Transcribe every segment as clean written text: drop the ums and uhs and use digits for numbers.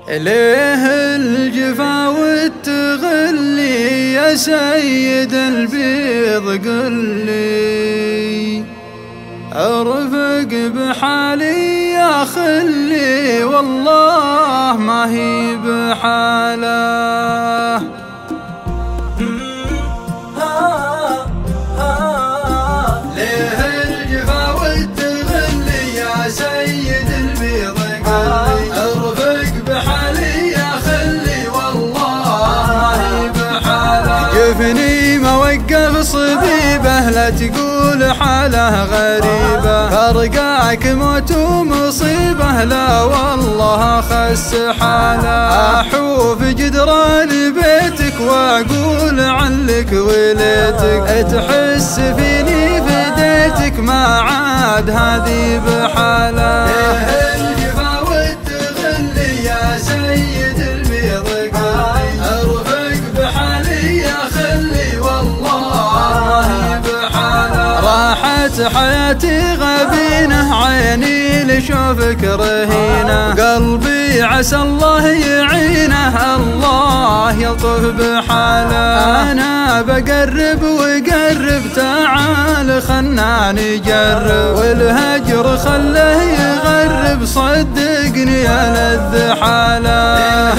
ليه الجفا والتغلي يا سيد البيض قل لي، ارفق بحالي يا خلي والله ما هي بحاله. ليه الجفا والتغلي يا سيد البيض قل لي، ارفق بحالي يا خلي والله ما هي بحاله. جفني موقف صبيبه لا تقول حاله غريبه، ارقاك موت ومصيبه لا والله خس حاله. احوف جدران بيتك واقول عنك وليتك، تحس فيني فديتك ما عاد هذي بحاله. حياتي غبينة عيني لشوفك رهينة، قلبي عسى الله يعينه الله يلطف بحاله. أنا بقرب وقرب تعال خلنا نجرب، والهجر خله يغرب صدقني يا لذ حاله.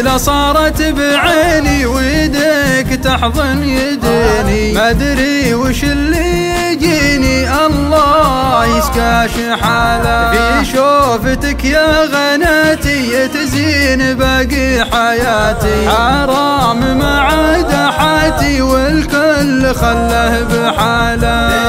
لا صارت بعيني ويدك تحضن يديني، ما ادري وش اللي يجيني الله يسكاش حاله. في شوفتك يا غناتي تزين باقي حياتي، حرام ما عاد حاتي والكل خله بحاله.